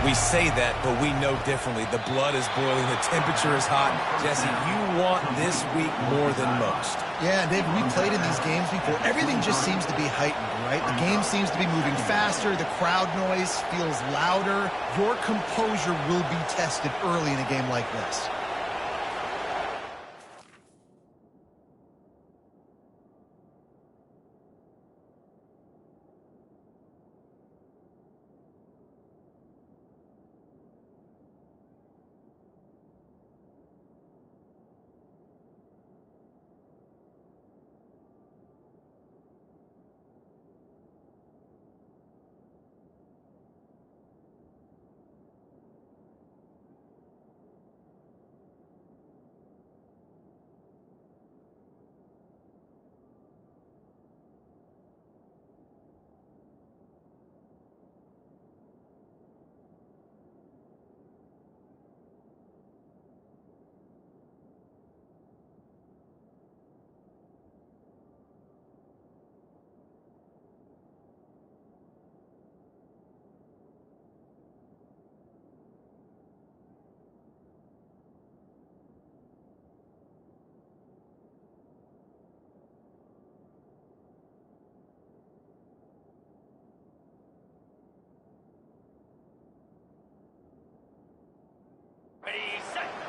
We say that, but we know differently. The blood is boiling. The temperature is hot. Jesse, you want this week more than most. Yeah, David, we played in these games before. Everything just seems to be heightened, right? The game seems to be moving faster. The crowd noise feels louder. Your composure will be tested early in a game like this.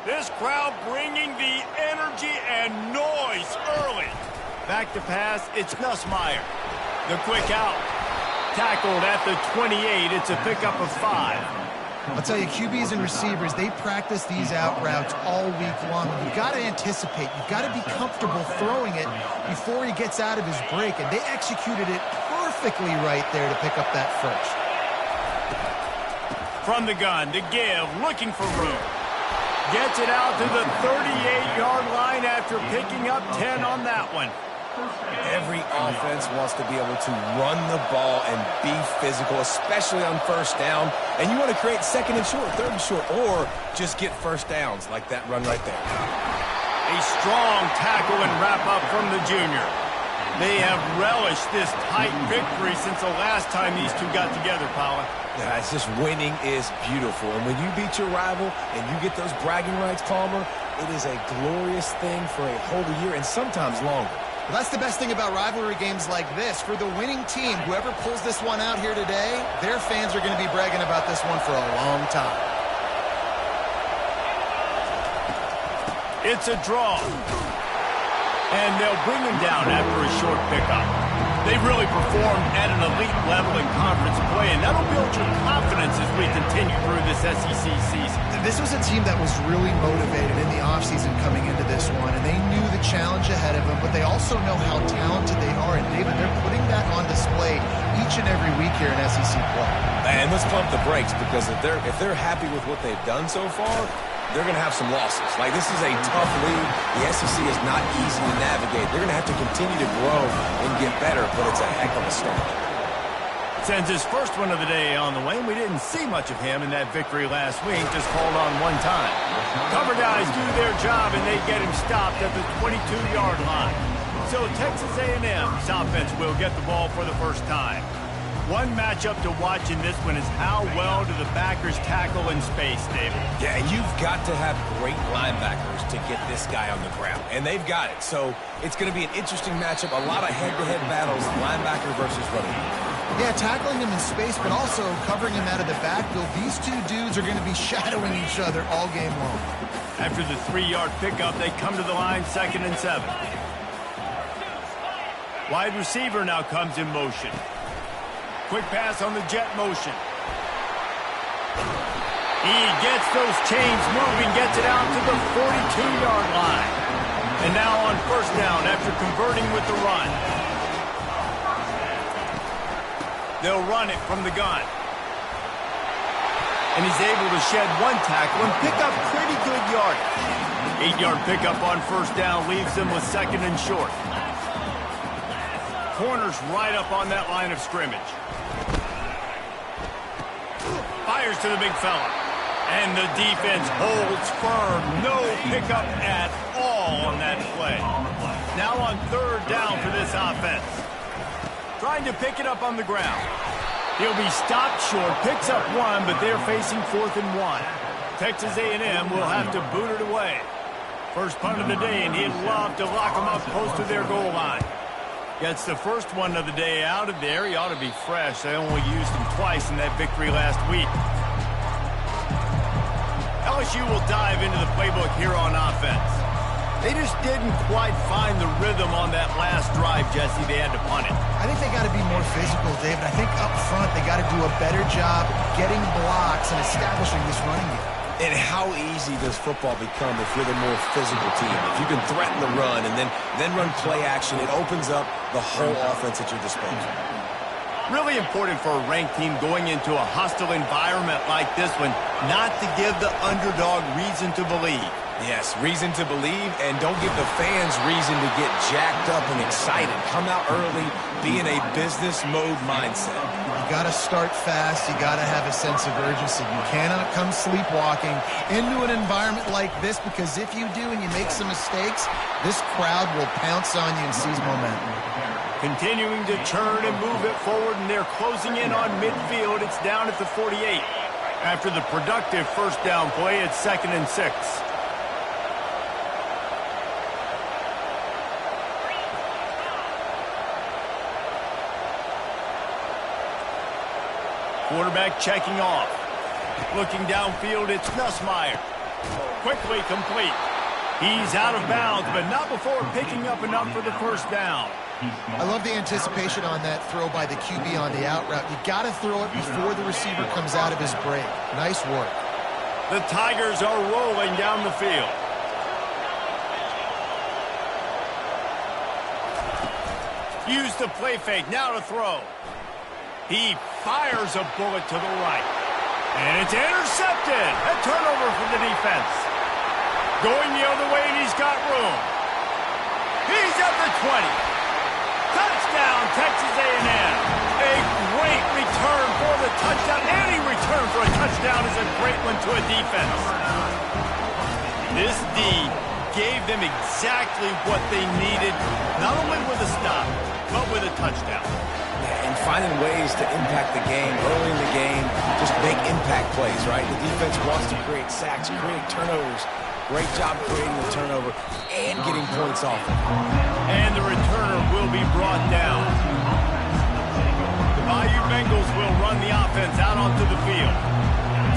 This crowd bringing the energy and noise early. Back to pass, it's Nussmeier. The quick out. Tackled at the 28. It's a pickup of 5. I'll tell you, QBs and receivers, they practice these out routes all week long. You've got to anticipate. You've got to be comfortable throwing it before he gets out of his break, and they executed it perfectly right there to pick up that first. From the gun, to give, looking for room. Gets it out to the 38-yard line after picking up 10 on that one. Every offense wants to be able to run the ball and be physical, especially on first down. And you want to create second and short, third and short, or just get first downs like that run right there. A strong tackle and wrap-up from the junior. They have relished this tight victory since the last time these two got together, Paula. Yeah, it's just winning is beautiful. And when you beat your rival and you get those bragging rights, Palmer, it is a glorious thing for a whole year and sometimes longer. Well, that's the best thing about rivalry games like this. For the winning team, whoever pulls this one out here today, their fans are going to be bragging about this one for a long time. It's a draw. And they'll bring him down after a short pickup. They've really performed at an elite level in conference play, and that'll build your confidence as we continue through this SEC season. This was a team that was really motivated in the offseason coming into this one, and they knew the challenge ahead of them, but they also know how talented they are. And, David, they're putting that on display each and every week here in SEC play. And let's pump the brakes, because if they're happy with what they've done so far, they're going to have some losses. Like, this is a tough league. The SEC is not easy to navigate. They're going to have to continue to grow and get better, but it's a heck of a start. Sends his first one of the day on the way. We didn't see much of him in that victory last week, just called on one time. Cover guys do their job, and they get him stopped at the 22-yard line. So Texas A&M's offense will get the ball for the first time. One matchup to watch in this one is how well do the backers tackle in space, David. Yeah, and you've got to have great linebackers to get this guy on the ground, and they've got it. So it's going to be an interesting matchup, a lot of head-to-head battles, linebacker versus running back. Yeah, tackling him in space, but also covering him out of the backfield. These two dudes are going to be shadowing each other all game long. After the 3-yard pickup, they come to the line 2nd and 7. Wide receiver now comes in motion. Quick pass on the jet motion. He gets those chains moving, gets it out to the 42-yard line. And now on first down after converting with the run. They'll run it from the gun. And he's able to shed one tackle and pick up pretty good yardage. 8-yard pickup on first down leaves them with 2nd and short. Corners right up on that line of scrimmage. Fires to the big fella. And the defense holds firm. No pickup at all on that play. Now on 3rd down for this offense. Trying to pick it up on the ground. He'll be stopped short, picks up one, but they're facing 4th and 1. Texas A&M will have to boot it away. First punt of the day, and he'd love to lock them up close to their goal line. Gets the first one of the day out of there. He ought to be fresh. They only used him twice in that victory last week. LSU will dive into the playbook here on offense. They just didn't quite find the rhythm on that last drive, Jesse. They had to punt it. I think they got to be more physical, David. I think up front they got to do a better job getting blocks and establishing this running game. And how easy does football become if you're the more physical team? If you can threaten the run and then run play action, it opens up the whole offense at your disposal. Really important for a ranked team going into a hostile environment like this one, not to give the underdog reason to believe. Yes, reason to believe, and don't give the fans reason to get jacked up and excited. Come out early, be in a business mode mindset. You got to start fast. You got to have a sense of urgency. You cannot come sleepwalking into an environment like this, because if you do and you make some mistakes, this crowd will pounce on you and seize momentum. Continuing to turn and move it forward, and they're closing in on midfield. It's down at the 48. After the productive first down play, it's 2nd and 6. Quarterback checking off. Looking downfield, it's Nussmeier. Quickly complete. He's out of bounds, but not before picking up enough for the first down. I love the anticipation on that throw by the QB on the out route. You got to throw it before the receiver comes out of his break. Nice work. The Tigers are rolling down the field. Use the play fake, now to throw. He fires a bullet to the right. And it's intercepted. A turnover for the defense. Going the other way, and he's got room. He's at the 20. Touchdown, Texas A&M. A great return for the touchdown. Any return for a touchdown is a great one to a defense. This D gave them exactly what they needed, not only with a stop, but with a touchdown. And finding ways to impact the game early in the game, just make impact plays, right? The defense wants to create sacks, create turnovers. Great job creating the turnover and getting points off it. And the returner will be brought down. The Bayou Bengals will run the offense out onto the field.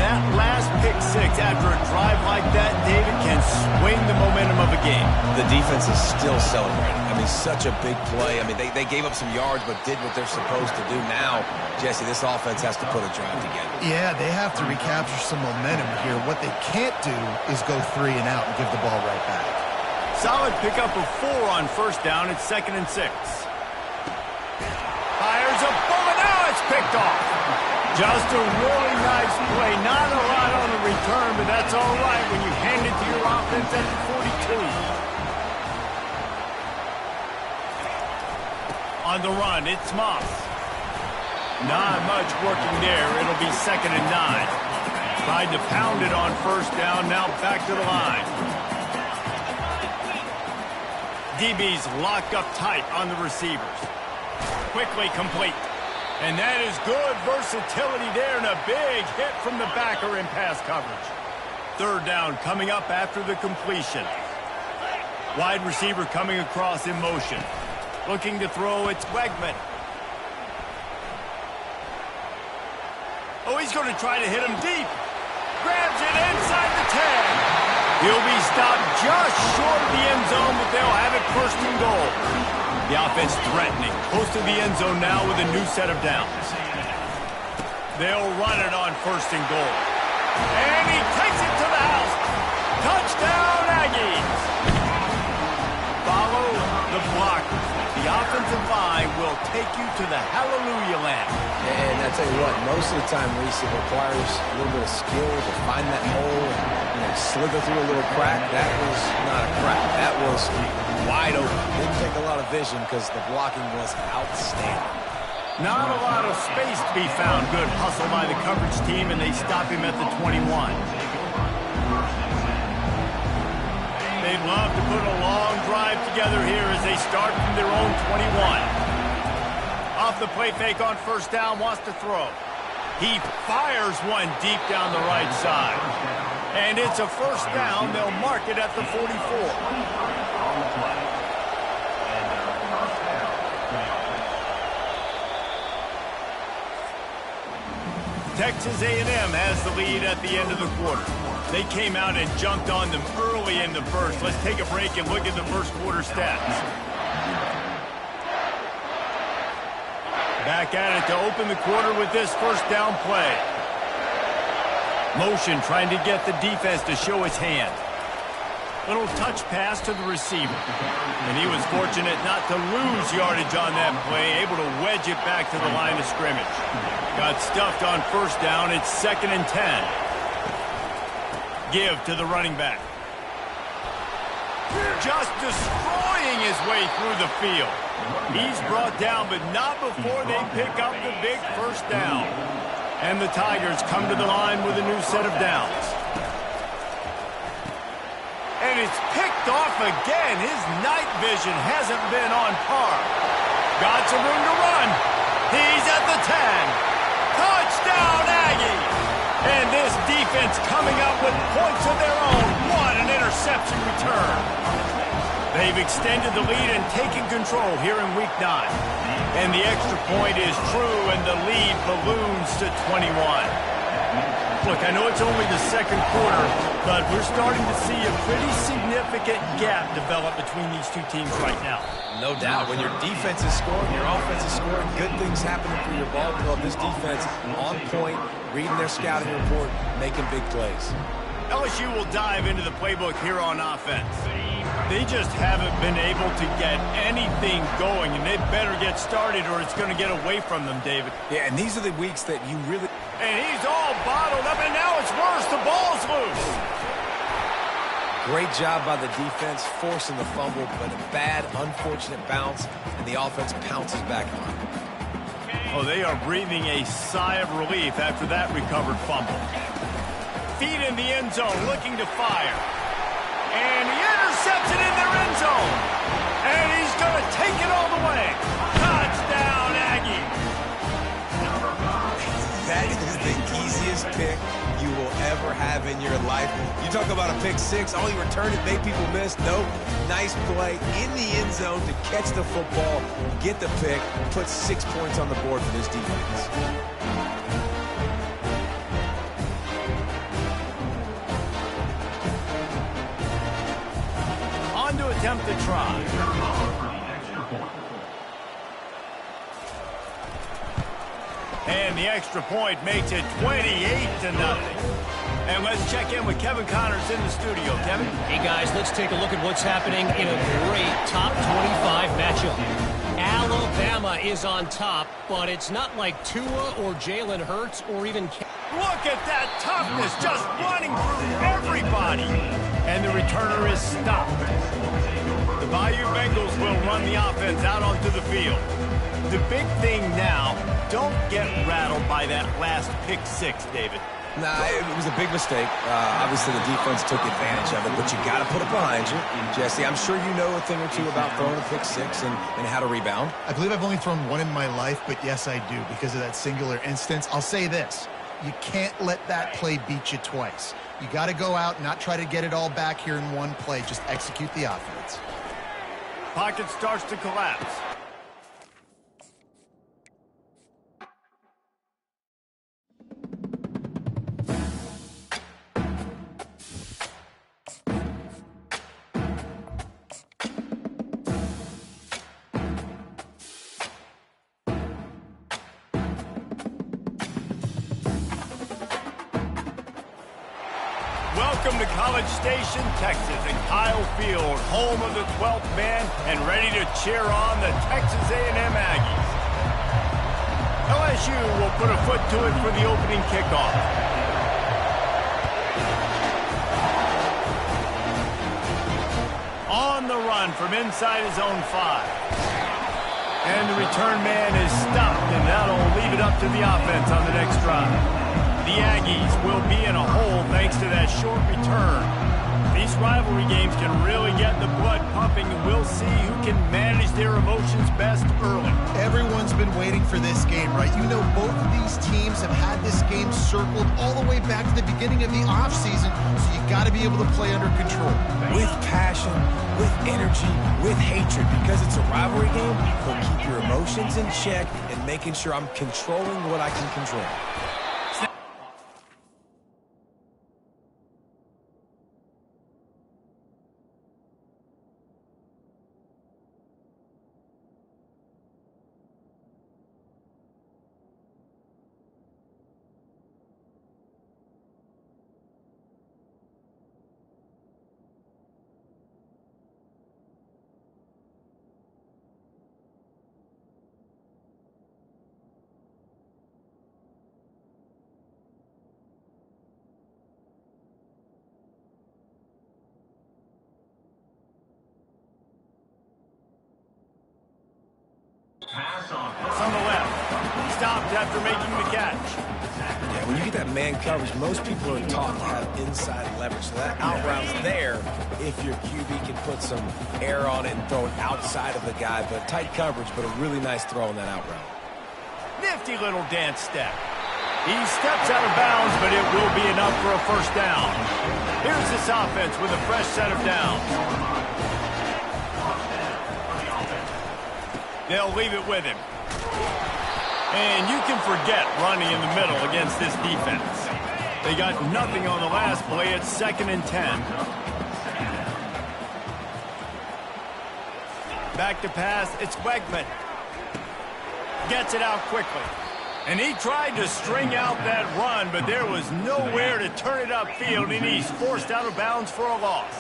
That last pick six after a drive like that, David, can swing the momentum of a game. The defense is still celebrating. I mean, such a big play. I mean, they gave up some yards but did what they're supposed to do. Now, Jesse, this offense has to put a drive together. Yeah, they have to recapture some momentum here. What they can't do is go 3 and out and give the ball right back. Solid pickup of 4 on first down. It's 2nd and 6. Fires a bullet. Now it's picked off. Just a really nice play. Not a lot on the return, but that's all right when you hand it to your offense at the 42. On the run, it's Moss. Not much working there. It'll be 2nd and 9. Tried to pound it on first down. Now back to the line. DB's locked up tight on the receivers. Quickly complete. And that is good versatility there, and a big hit from the backer in pass coverage. 3rd down coming up after the completion. Wide receiver coming across in motion. Looking to throw, it's Wegman. Oh, he's going to try to hit him deep. Grabs it inside the 10. He'll be stopped just short of the end zone, but they'll have it 1st and goal. The offense threatening, close to the end zone now with a new set of downs. They'll run it on 1st and goal. And he takes it to the house. Touchdown, Aggies. Follow the blockers. The offensive line will take you to the hallelujah land. And I tell you what, most of the time, Reese, it requires a little bit of skill to find that hole and slither through a little crack. That was not a crack. That was wide open. Didn't take a lot of vision because the blocking was outstanding. Not a lot of space to be found. Good hustle by the coverage team, and they stop him at the 21. They'd love to put a long drive together here as they start from their own 21. Off the play fake on first down, wants to throw. He fires one deep down the right side. And it's a first down. They'll mark it at the 44. Texas A&M has the lead at the end of the quarter. They came out and jumped on them early in the first. Let's take a break and look at the first quarter stats. Back at it to open the quarter with this first down play. Motion trying to get the defense to show his hand. Little touch pass to the receiver. And he was fortunate not to lose yardage on that play, able to wedge it back to the line of scrimmage. Got stuffed on first down. It's 2nd and 10. Give to the running back. Just destroying his way through the field. He's brought down, but not before they pick up the big first down. And the Tigers come to the line with a new set of downs. And it's picked off again. His night vision hasn't been on par. Got some room to run. He's at the 10. Touchdown, Aggies! And this defense coming up with points of their own. What an interception return. They've extended the lead and taken control here in Week 9. And the extra point is true, and the lead balloons to 21. Look, I know it's only the second quarter, but we're starting to see a pretty significant gap develop between these two teams right now. No doubt. When your defense is scoring, your offense is scoring, good things happening for your ball club. This defense on point, reading their scouting report, making big plays. LSU will dive into the playbook here on offense. They just haven't been able to get anything going, and they better get started or it's going to get away from them, David. Yeah, and these are the weeks that you really... And he's all bottled up, and now it's worse. The ball's loose. Great job by the defense, forcing the fumble, but a bad, unfortunate bounce, and the offense pounces back on it. Oh, they are breathing a sigh of relief after that recovered fumble. Feet in the end zone, looking to fire. And he intercepts it in their end zone. And he's going to take it all the way. Touchdown, Aggie. That is the easiest pick you will ever have in your life. You talk about a pick six, all you return it, make people miss. Nope. Nice play in the end zone to catch the football, get the pick, put 6 points on the board for this defense. On to attempt the try. And the extra point makes it 28-0. And let's check in with Kevin Connors in the studio. Kevin? Hey, guys, let's take a look at what's happening in a great top 25 matchup. Alabama is on top, but it's not like Tua or Jalen Hurts or even... Look at that toughness, just running through everybody. And the returner is stopped. The Bayou Bengals will run the offense out onto the field. The big thing now, don't get rattled by that last pick six, David. Nah, it was a big mistake. Obviously, the defense took advantage of it, but you got to put it behind you. Jesse, I'm sure you know a thing or two about throwing a pick six and how to rebound. I believe I've only thrown one in my life, but yes, I do because of that singular instance. I'll say this. You can't let that play beat you twice. You got to go out and not try to get it all back here in one play. Just execute the offense. Pocket starts to collapse. Welcome to College Station, Texas, and Kyle Field, home of the 12th man, and ready to cheer on the Texas A&M Aggies. LSU will put a foot to it for the opening kickoff. On the run from inside his own 5. And the return man is stopped, and that'll leave it up to the offense on the next drive. The Aggies will be in a hole thanks to that short return. These rivalry games can really get the blood pumping, and we'll see who can manage their emotions best early. Everyone's been waiting for this game, right? You know, both of these teams have had this game circled all the way back to the beginning of the offseason, so you got to be able to play under control. With passion, with energy, with hatred. Because it's a rivalry game, he'll keep your emotions in check and making sure I'm controlling what I can control. It's on the left. Stopped after making the catch. Yeah, when you get that man coverage, most people are taught to have inside leverage. So that out route's there if your QB can put some air on it and throw it outside of the guy. But tight coverage, but a really nice throw on that out route. Nifty little dance step. He steps out of bounds, but it will be enough for a first down. Here's this offense with a fresh set of downs. They'll leave it with him. And you can forget running in the middle against this defense. They got nothing on the last play. It's 2nd and 10. Back to pass. It's Wegman. Gets it out quickly. And he tried to string out that run, but there was nowhere to turn it upfield, and he's forced out of bounds for a loss.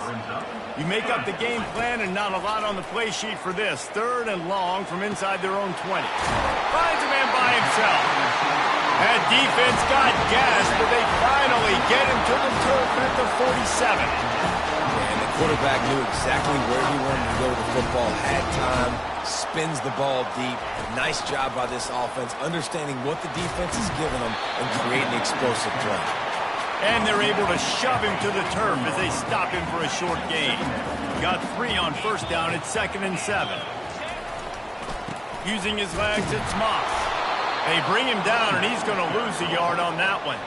You make up the game plan, and not a lot on the play sheet for this. 3rd and long from inside their own 20. Finds a man by himself. That defense got gassed, but they finally get him to the turf at the 47. And the quarterback knew exactly where he wanted to go with the football, had time, spins the ball deep. Nice job by this offense, understanding what the defense is giving them and creating explosive play. And they're able to shove him to the turf as they stop him for a short gain. Got 3 on first down. It's 2nd and 7. Using his legs, it's Moss. They bring him down, and he's going to lose a yard on that one.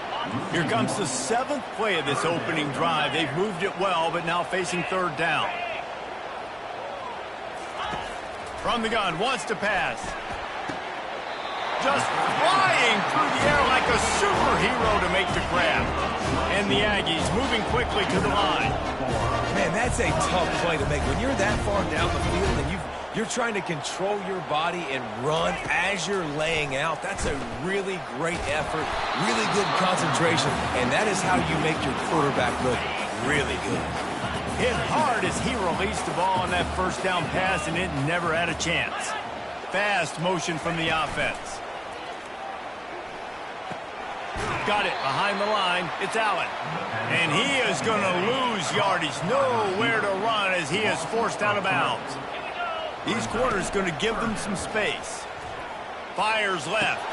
Here comes the 7th play of this opening drive. They've moved it well, but now facing 3rd down. From the gun, wants to pass. Just flying through the air like a superhero to make the grab. And the Aggies moving quickly to the line. Man, that's a tough play to make. When you're that far down the field and you're trying to control your body and run as you're laying out, that's a really great effort, really good concentration, and that is how you make your quarterback look really good. Hit hard as he released the ball on that first down pass, and it never had a chance. Fast motion from the offense. Got it behind the line. It's Allen. And he is going to lose yardage. Nowhere to run as he is forced out of bounds. These corners going to give them some space. Fires left.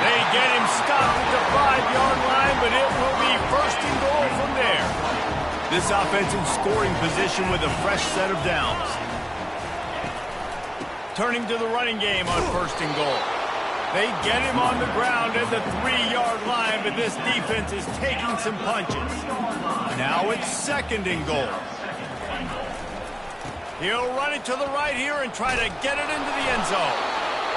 They get him stopped at the 5-yard line, but it will be 1st and goal from there. This offense in scoring position with a fresh set of downs. Turning to the running game on 1st and goal. They get him on the ground at the 3-yard line, but this defense is taking some punches. Now it's 2nd and goal. He'll run it to the right here and try to get it into the end zone.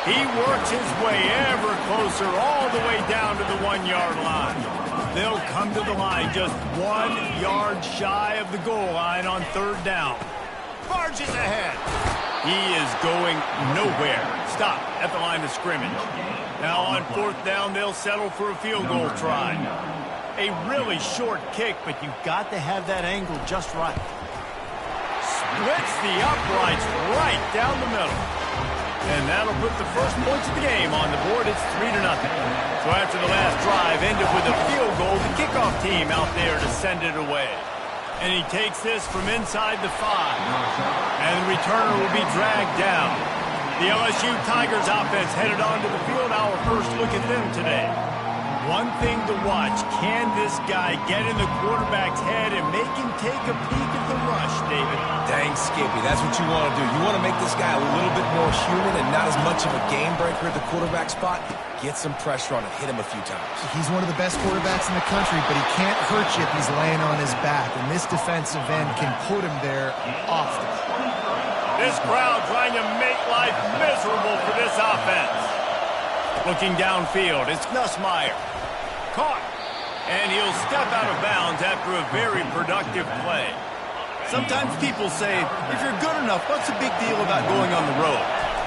He works his way ever closer all the way down to the 1-yard line. They'll come to the line just 1 yard shy of the goal line on 3rd down. Barges ahead. He is going nowhere. Stop at the line of scrimmage. Now on 4th down, they'll settle for a field goal try. A really short kick, but you've got to have that angle just right. Splits the uprights right down the middle. And that'll put the first points of the game on the board. It's 3-0. So after the last drive ended with a field goal, the kickoff team out there to send it away. And he takes this from inside the 5. And the returner will be dragged down. The LSU Tigers offense headed onto the field. Our first look at them today. One thing to watch, can this guy get in the quarterback's head and make him take a peek at the rush, David? Dang, Skippy, that's what you want to do. You want to make this guy a little bit more human and not as much of a game breaker at the quarterback spot. Get some pressure on him, hit him a few times. He's one of the best quarterbacks in the country, but he can't hurt you if he's laying on his back, and this defensive end can put him there often. This crowd trying to make life miserable for this offense. Looking downfield, it's Nussmeier. Caught. And he'll step out of bounds after a very productive play. Sometimes people say, if you're good enough, what's the big deal about going on the road?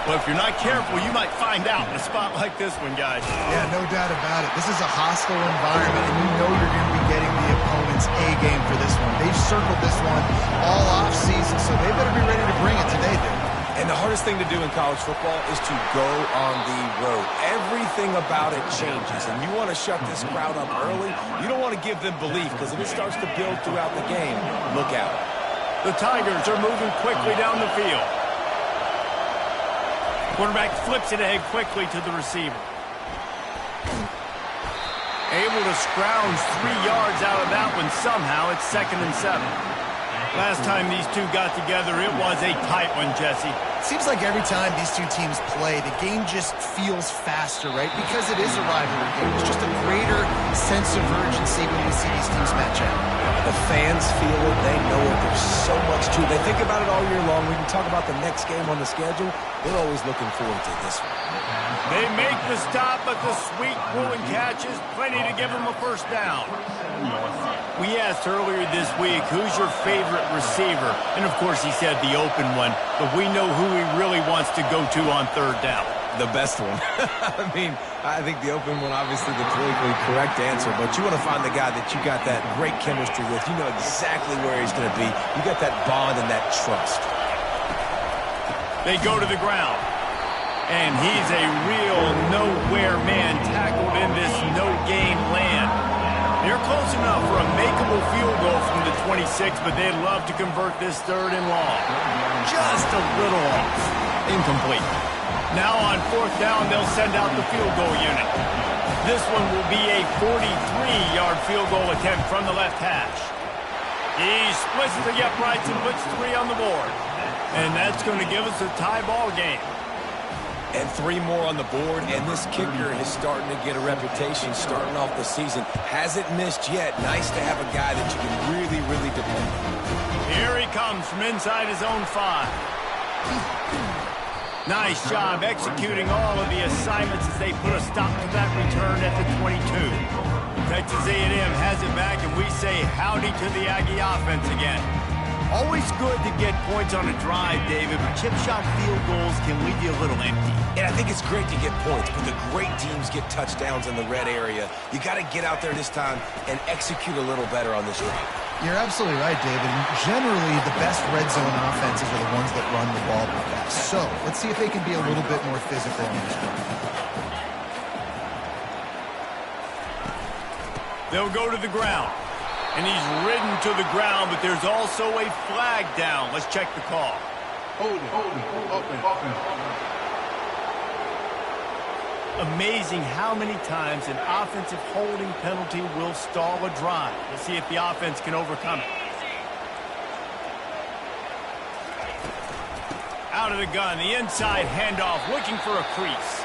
Well, if you're not careful, you might find out in a spot like this one, guys. Yeah, no doubt about it. This is a hostile environment, and you know you're going to be getting the opponent's A game for this one. They've circled this one all off-season, so they better be ready to bring it today, dude. And the hardest thing to do in college football is to go on the road. Everything about it changes, and you want to shut this crowd up early. You don't want to give them belief, because if it starts to build throughout the game, look out. The Tigers are moving quickly down the field. Quarterback flips it ahead quickly to the receiver. Able to scrounge 3 yards out of that one somehow. It's 2nd and 7. Last time these two got together, it was a tight one, Jesse. Seems like every time these two teams play, the game just feels faster, right? Because it is a rivalry game. There's just a greater sense of urgency when we see these teams match up. The fans feel it. They know it. There's so much to it. They think about it all year long. We can talk about the next game on the schedule. They're always looking forward to this one. They make the stop, but the sweet pulling catch is plenty to give them a first down. We asked earlier this week, who's your favorite receiver? And, of course, he said the open one. But we know who he really wants to go to on 3rd down. The best one. I think the open one, obviously the politically correct answer, but you want to find the guy that you got that great chemistry with. You know exactly where he's going to be. You got that bond and that trust. They go to the ground. And he's a real nowhere man tackled in this no-gain land. They're close enough for a makeable field goal from the 26, but they'd love to convert this 3rd and long. Just a little off. Incomplete. Now on 4th down, they'll send out the field goal unit. This one will be a 43-yard field goal attempt from the left hash. He splits the uprights and puts 3 on the board. And that's going to give us a tie ball game. And 3 more on the board, and this kicker is starting to get a reputation starting off the season. Hasn't missed yet. Nice to have a guy that you can really, really depend on. Here he comes from inside his own 5. Nice job executing all of the assignments as they put a stop to that return at the 22. Texas A&M has it back, and we say howdy to the Aggie offense again. Always good to get points on a drive, David, but chip shot field goals can leave you a little empty. And I think it's great to get points, but the great teams get touchdowns in the red area. You got to get out there this time and execute a little better on this drive. You're absolutely right, David. Generally, the best red zone offenses are the ones that run the ball the best. So, let's see if they can be a little bit more physical in this one. They'll go to the ground. And he's ridden to the ground, but there's also a flag down. Let's check the call. Hold it. Amazing how many times an offensive holding penalty will stall a drive. We'll see if the offense can overcome it. Out of the gun, the inside handoff, looking for a crease.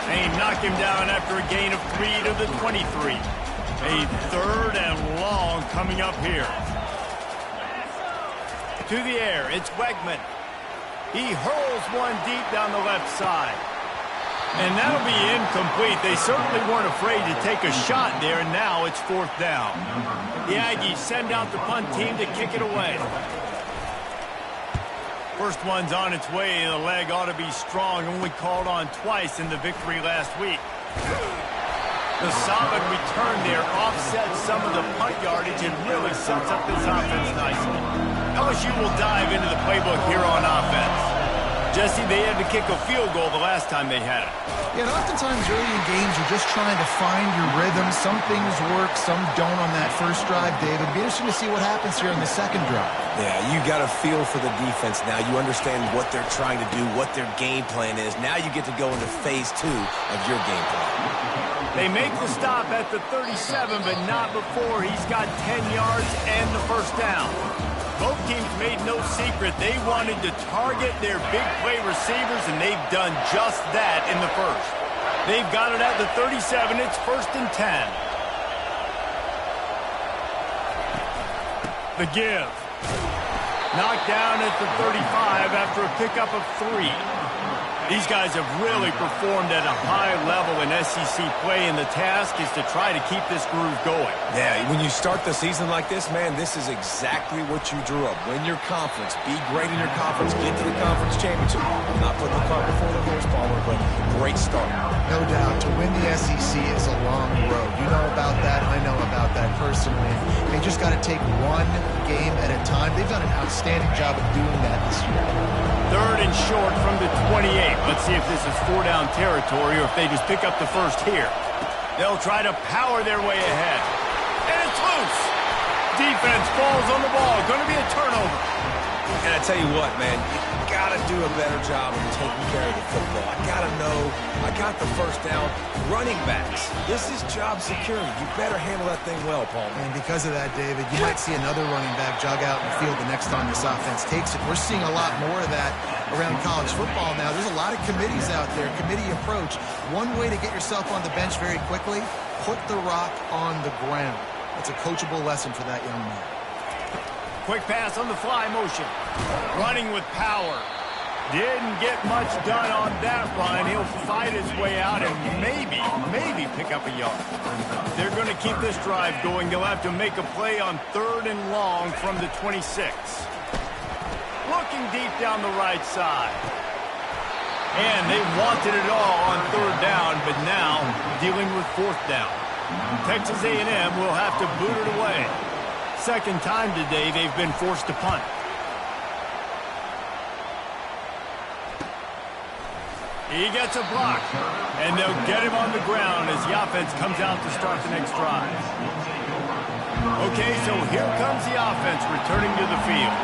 They knock him down after a gain of 3 to the 23. A 3rd and long coming up here. To the air, it's Wegman. He hurls one deep down the left side. And that'll be incomplete. They certainly weren't afraid to take a shot there, and now it's 4th down. The Aggies send out the punt team to kick it away. First one's on its way. The leg ought to be strong. Only called on twice in the victory last week. The solid return there offsets some of the punt yardage and really sets up this offense nicely. LSU will dive into the playbook here on offense. Jesse, they had to kick a field goal the last time they had it. Yeah, and oftentimes early in games, you're just trying to find your rhythm. Some things work, some don't on that first drive, David. It'll be interesting to see what happens here on the second drive. Yeah, you got a feel for the defense now. You understand what they're trying to do, what their game plan is. Now you get to go into phase 2 of your game plan. They make the stop at the 37, but not before he's got 10 yards and the first down. Both teams made no secret they wanted to target their big play receivers, and they've done just that in the first. They've got it at the 37. It's 1st and 10. The give. Knocked down at the 35 after a pickup of 3. These guys have really performed at a high level in SEC play, and the task is to try to keep this groove going. Yeah, when you start the season like this, man, this is exactly what you drew up. Win your conference. Be great in your conference. Get to the conference championship. I'm not putting the cart before the horse, Palmer, but great start. No doubt. To win the SEC is a long road. You know about that. I know about that personally. They just got to take one game at a time. They've done an outstanding job of doing that this year. 3rd and short from the 28. Let's see if this is 4-down territory or if they just pick up the first here. They'll try to power their way ahead. And it's loose. Defense falls on the ball. Going to be a turnover. And I tell you what, man, you got to do a better job of taking care of the football. I got to know I got the first down. Running backs, this is job security. You better handle that thing well, Paul. And because of that, David, you might see another running back jog out in the field the next time this offense takes it. We're seeing a lot more of that around college football now. There's a lot of committees out there, committee approach. One way to get yourself on the bench very quickly, put the rock on the ground. It's a coachable lesson for that young man. Quick pass on the fly motion. Running with power. Didn't get much done on that run. He'll fight his way out and maybe pick up a yard. They're going to keep this drive going. They'll have to make a play on 3rd and long from the 26. Looking deep down the right side. And they wanted it all on 3rd down, but now dealing with 4th down. Texas A&M will have to boot it away. Second time today they've been forced to punt. He gets a block, and they'll get him on the ground as the offense comes out to start the next drive. Okay, so here comes the offense returning to the field.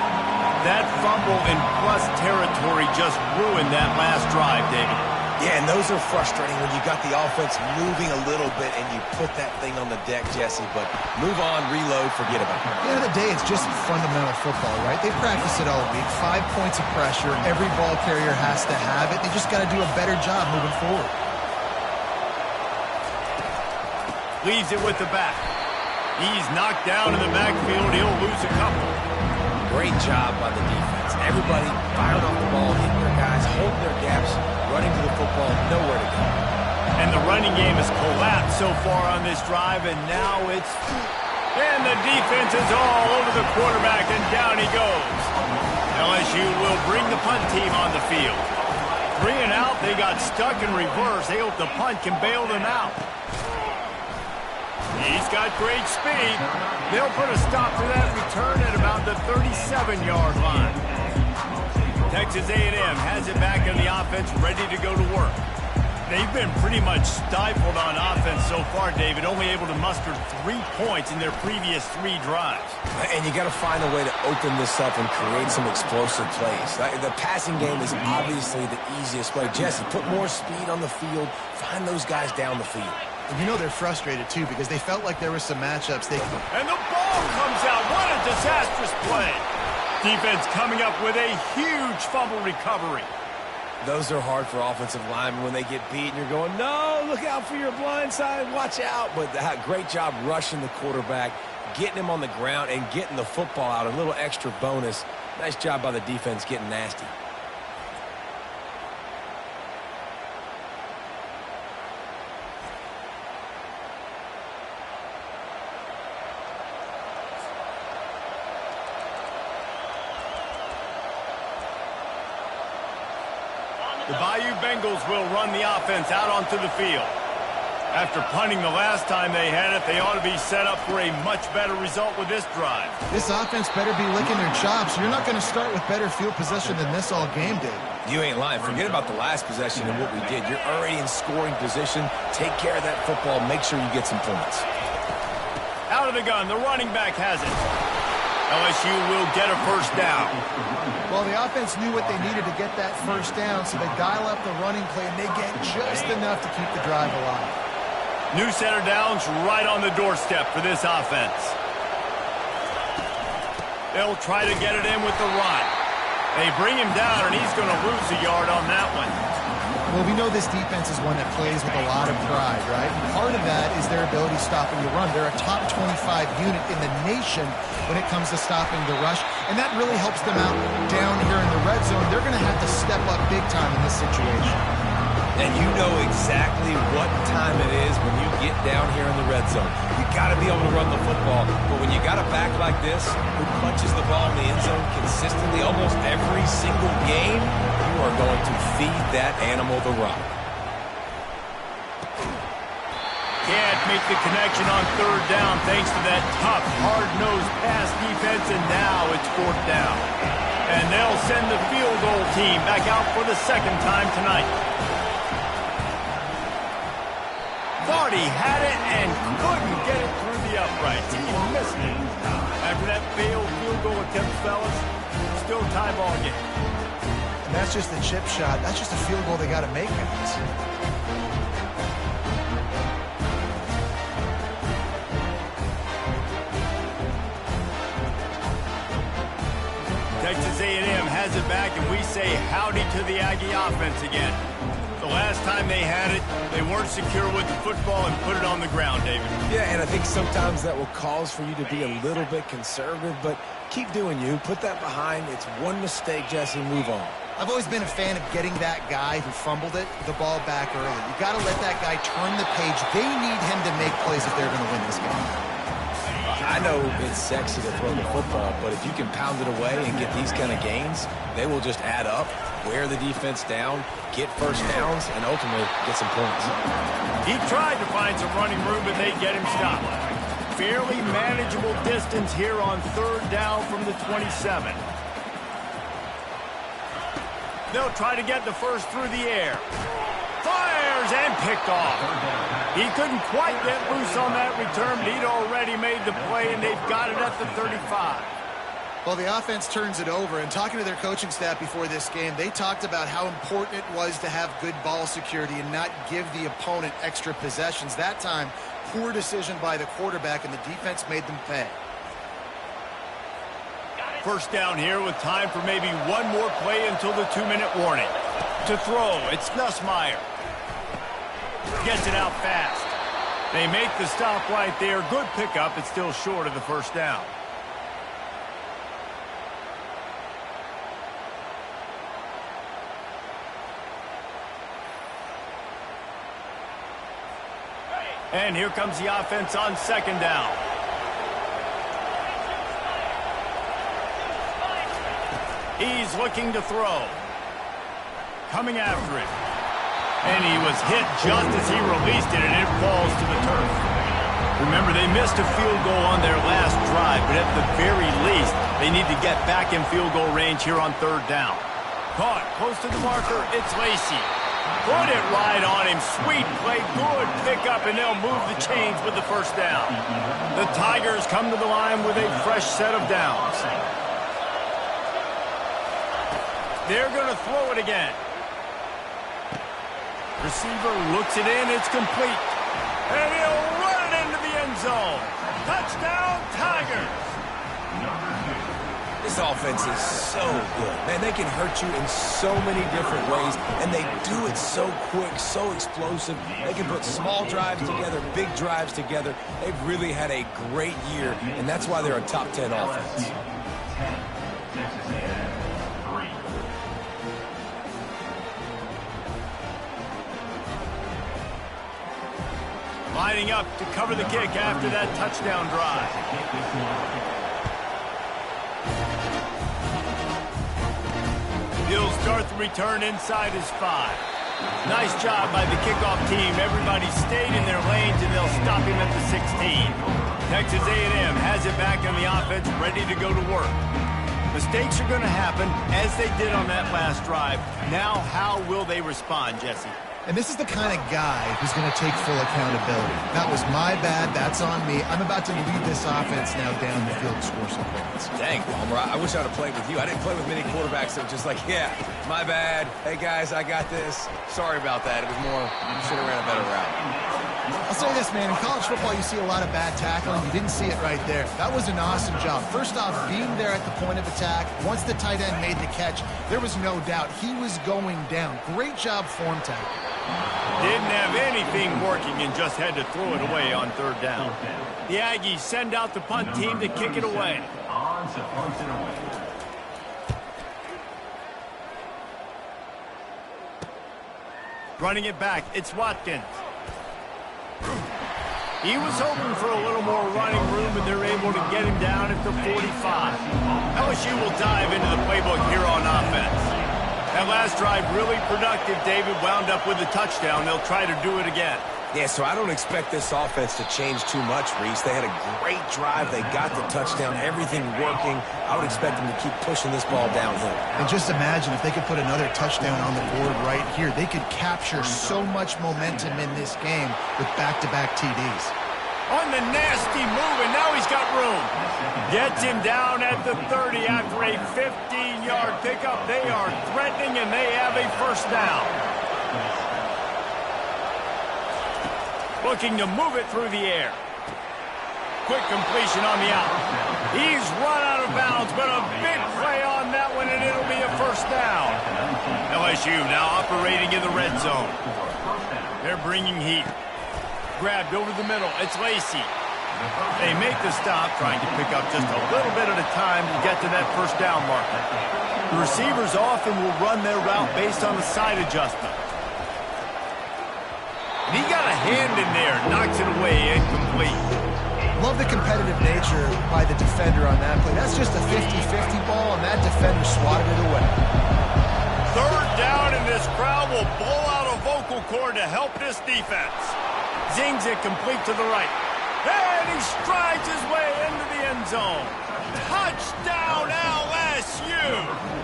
That fumble in plus territory just ruined that last drive, David. Yeah, and those are frustrating when you got the offense moving a little bit and you put that thing on the deck, Jesse. But move on, reload, forget about it. At the end of the day, it's just fundamental football, right? They practice it all week. 5 points of pressure. Every ball carrier has to have it. They just got to do a better job moving forward. Leaves it with the back. He's knocked down in the backfield. He'll lose a couple. Great job by the defense. Everybody firing off the ball, hitting their guys, holding their gaps, running to the football, nowhere to go. And the running game has collapsed so far on this drive, and now it's... And the defense is all over the quarterback, and down he goes. LSU will bring the punt team on the field. 3 and out, they got stuck in reverse. They hope the punt can bail them out. He's got great speed. They'll put a stop to that return at about the 37-yard line. Texas A&M has it back in the offense, ready to go to work. They've been pretty much stifled on offense so far, David, only able to muster 3 points in their previous 3 drives. And you got to find a way to open this up and create some explosive plays. The passing game is obviously the easiest way. Jesse, put more speed on the field. Find those guys down the field. And you know they're frustrated, too, because they felt like there were some matchups they could... And the ball comes out. What a disastrous play. Defense coming up with a huge fumble recovery. Those are hard for offensive linemen when they get beat and you're going, no, look out for your blind side, watch out. But great job rushing the quarterback, getting him on the ground, and getting the football out. A little extra bonus. Nice job by the defense getting nasty. The Bayou Bengals will run the offense out onto the field. After punting the last time they had it, they ought to be set up for a much better result with this drive. This offense better be licking their chops. You're not going to start with better field possession than this all game, Dave. You ain't lying. Forget about the last possession and what we did. You're already in scoring position. Take care of that football. Make sure you get some points. Out of the gun, the running back has it. LSU will get a first down. Well, the offense knew what they needed to get that first down, so they dial up the running play, and they get just enough to keep the drive alive. New center downs right on the doorstep for this offense. They'll try to get it in with the run. They bring him down, and he's going to lose a yard on that one. Well, we know this defense is one that plays with a lot of pride, right? And part of that is their ability stopping the run. They're a top 25 unit in the nation when it comes to stopping the rush, and that really helps them out down here in the red zone. They're going to have to step up big time in this situation. And you know exactly what time it is when you get down here in the red zone. You got to be able to run the football, but when you got a back like this who punches the ball in the end zone consistently almost every single game, you are going to feed that animal the rock. Can't make the connection on third down thanks to that tough, hard-nosed pass defense, and now it's fourth down. And they'll send the field goal team back out for the second time tonight. Thought he had it and couldn't get it through the uprights. He missed it. After that failed field goal attempt, fellas, still tie ball game. And that's just the chip shot. That's just a field goal they got to make, guys. Texas A&M has it back, and we say howdy to the Aggie offense again. The last time they had it, they weren't secure with the football and put it on the ground, David. Yeah, and I think sometimes that will cause for you to be a little bit conservative, but keep doing you. Put that behind. It's one mistake, Jesse. Move on. I've always been a fan of getting that guy who fumbled it, the ball back early. You got to let that guy turn the page. They need him to make plays if they're going to win this game. I know it's sexy to throw the football, but if you can pound it away and get these kind of gains, they will just add up, wear the defense down, get first downs, and ultimately get some points. He tried to find some running room, but they get him stopped. Fairly manageable distance here on third down from the 27. They'll try to get the first through the air. Fires and picked off. He couldn't quite get loose on that return, but he'd already made the play, and they've got it at the 35. Well, the offense turns it over, and talking to their coaching staff before this game, they talked about how important it was to have good ball security and not give the opponent extra possessions. That time, poor decision by the quarterback, and the defense made them pay. First down here with time for maybe one more play until the 2-minute warning. To throw, it's Nussmeier. Gets it out fast. They make the stop right there. Good pickup. It's still short of the first down. And here comes the offense on second down. He's looking to throw. Coming after it. And he was hit just as he released it, and it falls to the turf. Remember, they missed a field goal on their last drive, but at the very least, they need to get back in field goal range here on third down. Caught close to the marker. It's Lacey. Put it right on him. Sweet play. Good pickup, and they'll move the chains with the first down. The Tigers come to the line with a fresh set of downs. They're going to throw it again. Receiver looks it in. It's complete. And he'll run it into the end zone. Touchdown, Tigers. This offense is so good. Man, they can hurt you in so many different ways, and they do it so quick, so explosive. They can put small drives together, big drives together. They've really had a great year, and that's why they're a top 10 offense. Lining up to cover the kick after that touchdown drive. He'll start the return inside his 5. Nice job by the kickoff team. Everybody stayed in their lanes, and they'll stop him at the 16. Texas A&M has it back on the offense, ready to go to work. Mistakes are going to happen, as they did on that last drive. Now, how will they respond, Jesse? And this is the kind of guy who's going to take full accountability. That was my bad. That's on me. I'm about to lead this offense now down the field to score some points. Dang, Palmer, I wish I'd have played with you. I didn't play with many quarterbacks that were just like, yeah, my bad. Hey, guys, I got this. Sorry about that. It was more, you should have ran a better route. I'll say this, man. In college football, you see a lot of bad tackling. You didn't see it right there. That was an awesome job. First off, being there at the point of attack. Once the tight end made the catch, there was no doubt he was going down. Great job form tackling. Didn't have anything working and just had to throw it away on third down. The Aggies send out the punt team to kick it away. Running it back, it's Watkins. He was hoping for a little more running room, but they're able to get him down at the 45. LSU will dive into the playbook here on offense. That last drive really productive. David wound up with a touchdown. They'll try to do it again. Yeah, so I don't expect this offense to change too much, Reese. They had a great drive. They got the touchdown, everything working. I would expect them to keep pushing this ball downhill. And just imagine if they could put another touchdown on the board right here. They could capture so much momentum in this game with back-to-back TDs. On the nasty move, and now he's got room. Gets him down at the 30 after a 15-yard pickup. They are threatening, and they have a first down. Looking to move it through the air. Quick completion on the out. He's run out of bounds, but a big play on that one, and it'll be a first down. LSU now operating in the red zone. They're bringing heat. Grabbed over the middle. It's Lacey. They make the stop, trying to pick up just a little bit at a time to get to that first down marker. The receivers often will run their route based on the side adjustment. He got a hand in there, knocks it away, incomplete. Love the competitive nature by the defender on that play. That's just a 50-50 ball, and that defender swatted it away. Third down, and this crowd will blow out a vocal cord to help this defense. Zings it complete to the right. And he strides his way into the end zone. Touchdown, LSU!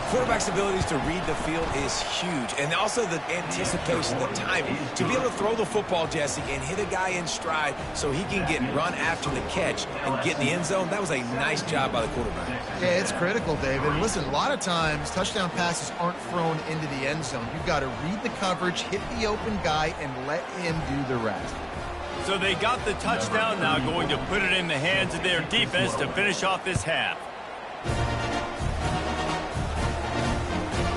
Quarterback's abilities to read the field is huge, and also the anticipation, the timing. To be able to throw the football, Jesse, and hit a guy in stride so he can get run after the catch and get in the end zone, that was a nice job by the quarterback. Yeah, it's critical, David. And listen, a lot of times touchdown passes aren't thrown into the end zone. You've got to read the coverage, hit the open guy, and let him do the rest. So they got the touchdown, now going to put it in the hands of their defense to finish off this half.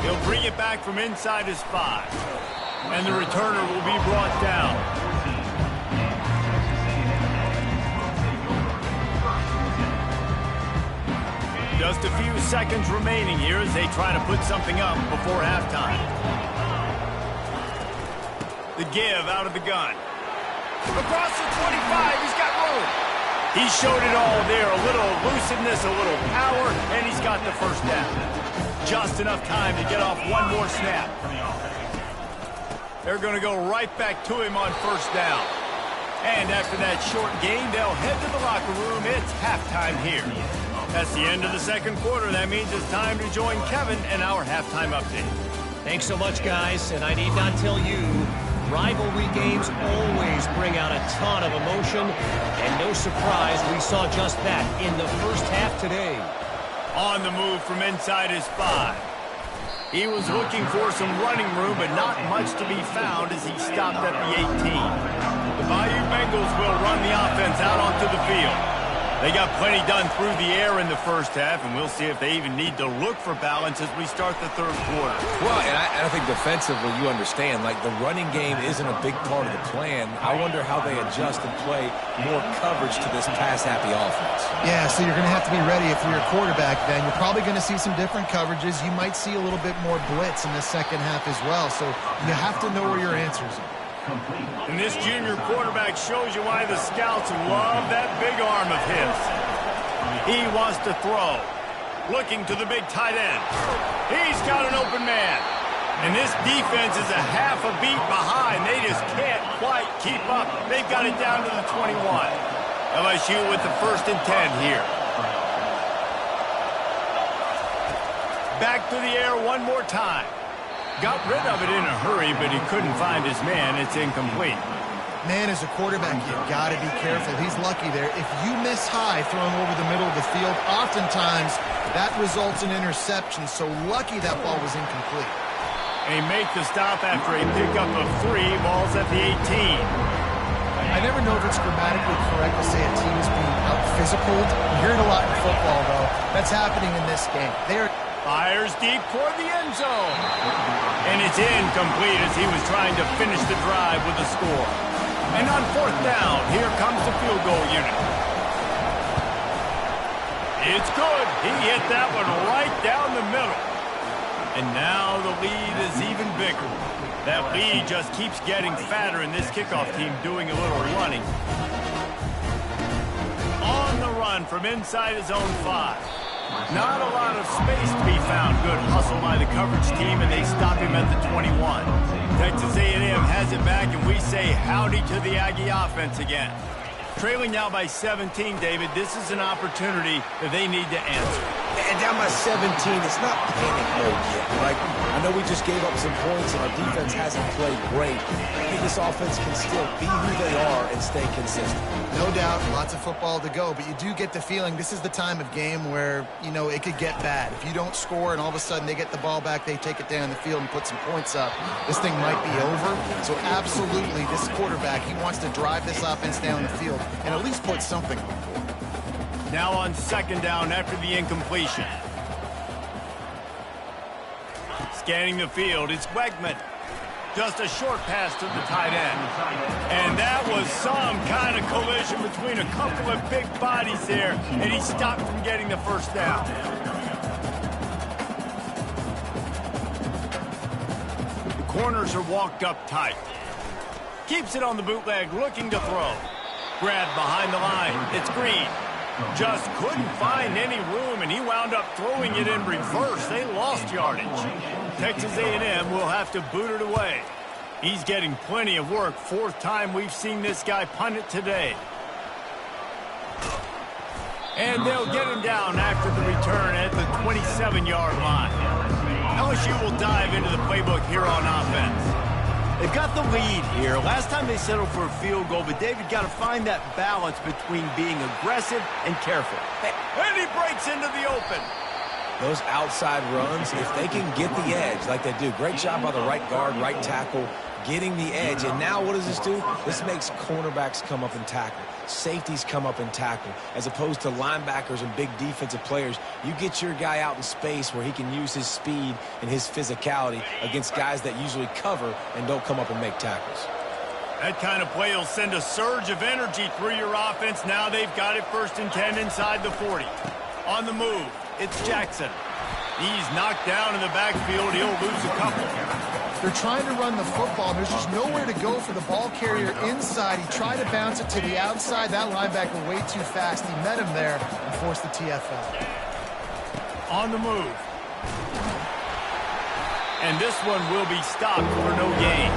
He'll bring it back from inside his 5. And the returner will be brought down. Just a few seconds remaining here as they try to put something up before halftime. The give out of the gun. Across the 25, he's got room. He showed it all there, a little elusiveness, a little power, and he's got the first down. Just enough time to get off one more snap. They're going to go right back to him on first down. And after that short gain, they'll head to the locker room. It's halftime here. That's the end of the second quarter. That means it's time to join Kevin and our halftime update. Thanks so much, guys. And I need not tell you, rivalry games always bring out a ton of emotion. And no surprise, we saw just that in the first half today. On the move from inside his 5. He was looking for some running room, but not much to be found as he stopped at the 18. The Bayou Bengals will run the offense out onto the field. They got plenty done through the air in the first half, and we'll see if they even need to look for balance as we start the third quarter. Well, and I think defensively, you understand, like the running game isn't a big part of the plan. I wonder how they adjust and play more coverage to this pass-happy offense. Yeah, so you're going to have to be ready if you're a quarterback then. You're probably going to see some different coverages. You might see a little bit more blitz in the second half as well, so you have to know where your answers are. And this junior quarterback shows you why the scouts love that big arm of his. He wants to throw. Looking to the big tight end. He's got an open man. And this defense is a half a beat behind. They just can't quite keep up. They've got it down to the 21. LSU with the 1st and 10 here. Back to the air one more time. Got rid of it in a hurry, but he couldn't find his man. It's incomplete. Man, as a quarterback, you've got to be careful. He's lucky there. If you miss high throwing over the middle of the field, oftentimes that results in interception. So lucky that ball was incomplete. They make the stop after a pickup of 3 balls at the 18. I never know if it's grammatically correct to say a team is being out-physicaled. You hear it a lot in football, though. That's happening in this game. Fires deep toward the end zone. And it's incomplete as he was trying to finish the drive with a score. And on 4th down, here comes the field goal unit. It's good. He hit that one right down the middle. And now the lead is even bigger. That lead just keeps getting fatter in this kickoff team doing a little running. On the run from inside his own 5. Not a lot of space to be found. Good hustle by the coverage team, and they stop him at the 21. Texas A&M has it back, and we say howdy to the Aggie offense again. Trailing now by 17, David. This is an opportunity that they need to answer. And down by 17, it's not panic mode yet. Like, I know we just gave up some points and our defense hasn't played great. I think this offense can still be who they are and stay consistent. No doubt, lots of football to go, but you do get the feeling this is the time of game where, you know, it could get bad. If you don't score and all of a sudden they get the ball back, they take it down the field and put some points up, this thing might be over. So absolutely, this quarterback, he wants to drive this offense down the field and at least put something on the board. Now on 2nd down after the incompletion. Scanning the field, it's Wegman. Just a short pass to the tight end. And that was some kind of collision between a couple of big bodies there, and he stopped from getting the 1st down. The corners are walked up tight. Keeps it on the bootleg, looking to throw. Grabbed behind the line. It's Green. Just couldn't find any room, and he wound up throwing it in reverse. They lost yardage. Texas A&M will have to boot it away. He's getting plenty of work. 4th time we've seen this guy punt it today. And they'll get him down after the return at the 27-yard line. LSU will dive into the playbook here on offense. They've got the lead here. Last time they settled for a field goal, but David got to find that balance between being aggressive and careful. And he breaks into the open. Those outside runs, if they can get the edge like they do, great job by the right guard, right tackle, getting the edge. And now what does this do? This makes cornerbacks come up and tackle. Safeties come up and tackle. As opposed to linebackers and big defensive players, you get your guy out in space where he can use his speed and his physicality against guys that usually cover and don't come up and make tackles. That kind of play will send a surge of energy through your offense. Now they've got it 1st and 10 inside the 40. On the move, it's Jackson. He's knocked down in the backfield. He'll lose a couple. They're trying to run the football. There's just nowhere to go for the ball carrier inside. He tried to bounce it to the outside. That linebacker way too fast. He met him there and forced the TFL. On the move. And this one will be stopped for no gain.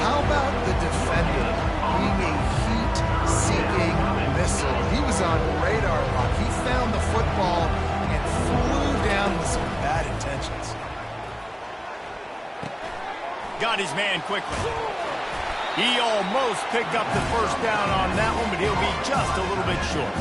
How about the defender being a heat-seeking missile? He was on radar lock. He found the football and flew down with some bad intentions. Got his man quickly. He almost picked up the 1st down on that one, but he'll be just a little bit short.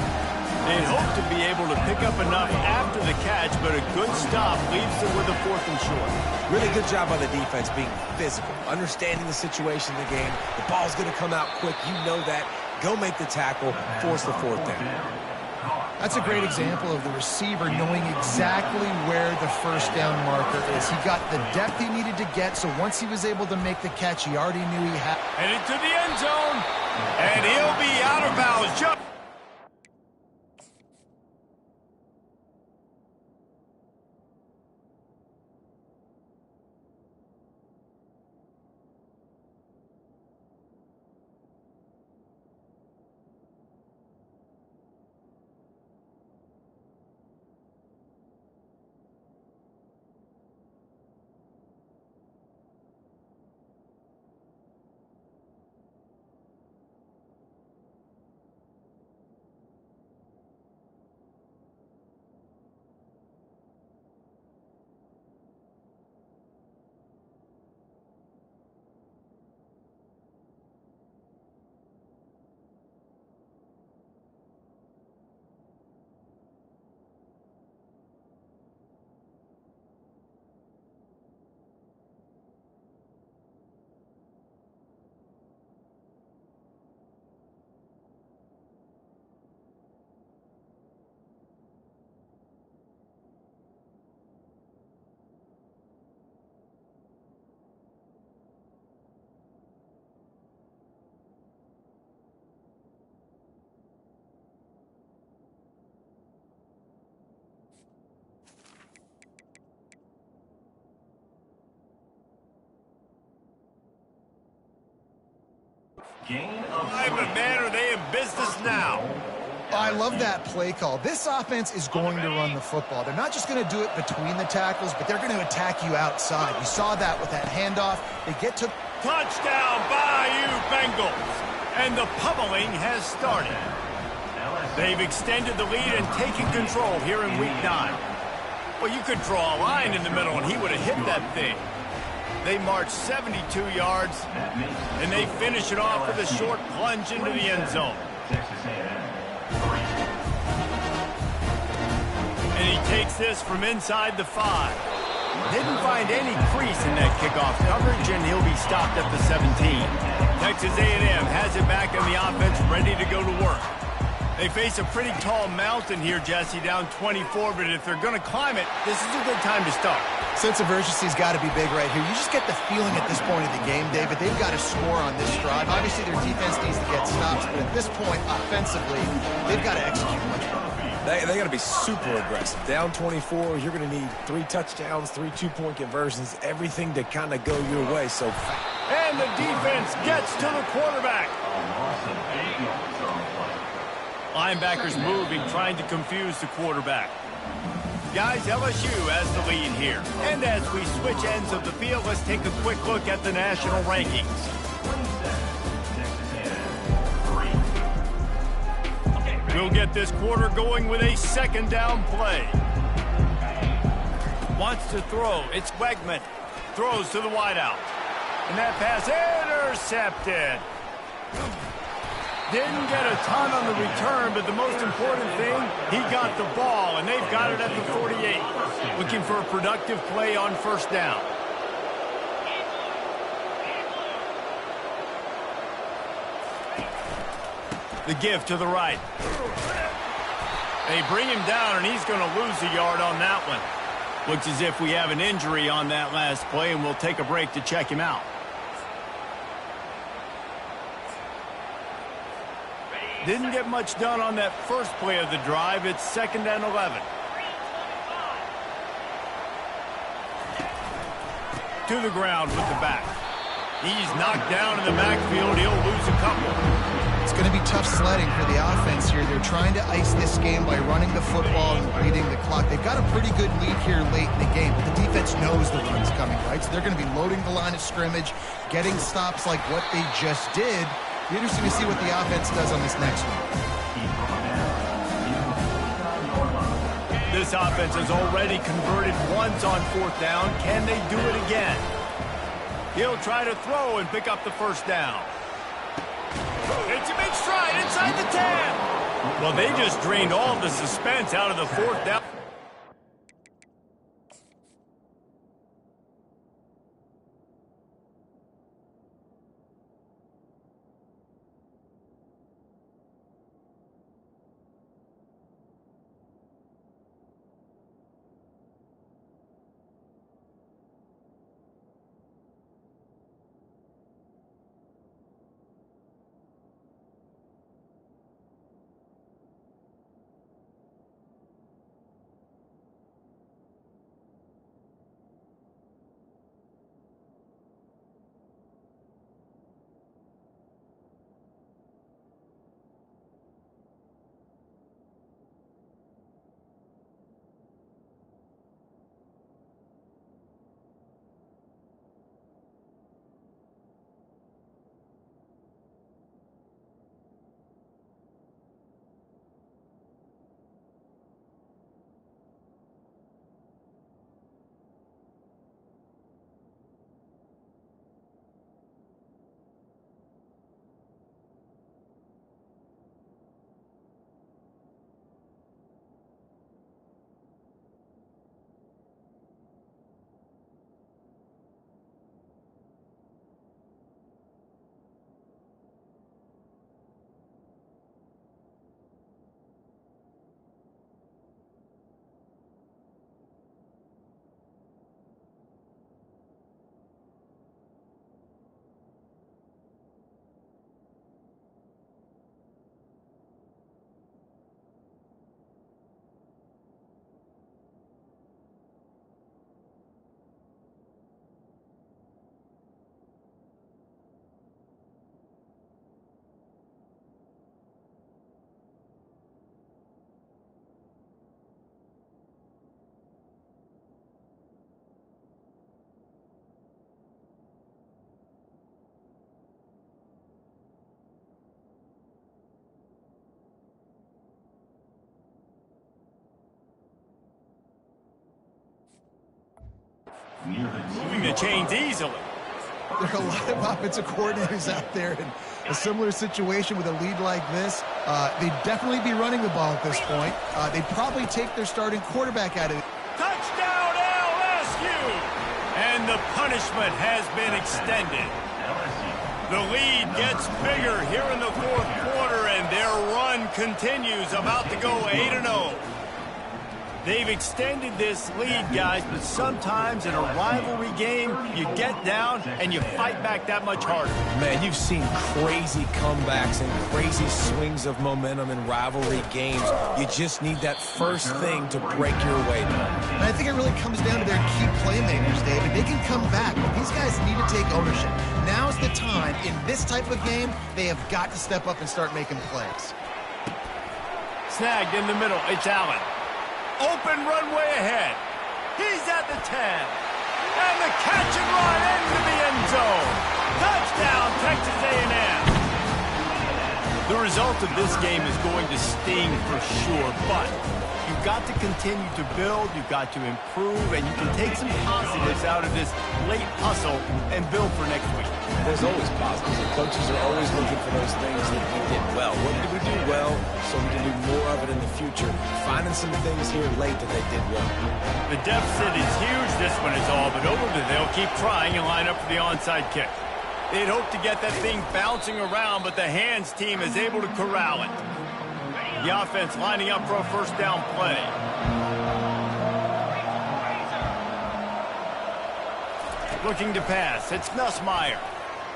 They'd hope to be able to pick up enough after the catch, but a good stop leaves them with a 4th and short. Really good job by the defense being physical, understanding the situation in the game. The ball's going to come out quick. You know that. Go make the tackle, force the 4th down. That's a great example of the receiver knowing exactly where the 1st down marker is. He got the depth he needed to get, so once he was able to make the catch, he already knew he had. Headed to the end zone, and he'll be out of bounds. But man, are they in business now? I love that play call. This offense is going to run the football. They're not just going to do it between the tackles, but they're going to attack you outside. You saw that with that handoff. They get to... Touchdown, Bayou Bengals. And the pummeling has started. They've extended the lead and taken control here in Week 9. Well, you could draw a line in the middle, and he would have hit that thing. They march 72 yards, and they finish it off with a short plunge into the end zone. And he takes this from inside the 5. Didn't find any crease in that kickoff coverage, and he'll be stopped at the 17. Texas A&M has it back in the offense, ready to go to work. They face a pretty tall mountain here, Jesse, down 24, but if they're going to climb it, this is a good time to start. Sense of urgency's got to be big right here. You just get the feeling at this point of the game, David, they've got to score on this drive. Obviously, their defense needs to get stops, but at this point, offensively, they've got to execute much better. They got to be super aggressive. Down 24, you're going to need 3 touchdowns, 3 two-point conversions, everything to kind of go your way so fast. And the defense gets to the quarterback. Linebackers moving, trying to confuse the quarterback. Guys, LSU has the lead here. And as we switch ends of the field, let's take a quick look at the national rankings. We'll get this quarter going with a second down play. Wants to throw. It's Wegman. Throws to the wideout. And that pass intercepted. Didn't get a ton on the return, but the most important thing, he got the ball, and they've got it at the 48. Looking for a productive play on first down. The give to the right. They bring him down, and he's going to lose a yard on that one. Looks as if we have an injury on that last play, and we'll take a break to check him out. Didn't get much done on that first play of the drive. It's 2nd and 11. To the ground with the back. He's knocked down in the backfield. He'll lose a couple. It's going to be tough sledding for the offense here. They're trying to ice this game by running the football and bleeding the clock. They've got a pretty good lead here late in the game, but the defense knows the run's coming, right? So they're going to be loading the line of scrimmage, getting stops like what they just did. Be interesting to see what the offense does on this next one. This offense has already converted once on 4th down. Can they do it again? He'll try to throw and pick up the first down. It's a big stride inside the 10. Well, they just drained all the suspense out of the 4th down. Moving the chains easily. There are a lot of offensive coordinators out there in a similar situation with a lead like this. They'd definitely be running the ball at this point. They'd probably take their starting quarterback out of it. Touchdown LSU! And the punishment has been extended. The lead gets bigger here in the fourth quarter, and their run continues, about to go 8-0. They've extended this lead, guys, but sometimes in a rivalry game, you get down and you fight back that much harder. Man, you've seen crazy comebacks and crazy swings of momentum in rivalry games. You just need that first thing to break your way down. And I think it really comes down to their key playmakers, David. They can come back, but these guys need to take ownership. Now's the time. In this type of game, they have got to step up and start making plays. Snagged in the middle. It's Allen. Open runway ahead. He's at the 10. And the catch and run into the end zone. Touchdown, Texas A&M. The result of this game is going to sting for sure, but you've got to continue to build, you've got to improve, and you can take some positives out of this late hustle and build for next week. There's always positives. The coaches are always looking for those things that we did well. What did we do well so we can do more of it in the future? Finding some things here late that they did well. The deficit is huge. This one is all but over, but they'll keep trying and line up for the onside kick. They'd hope to get that thing bouncing around, but the hands team is able to corral it. The offense lining up for a first down play. Looking to pass. It's Nussmeier.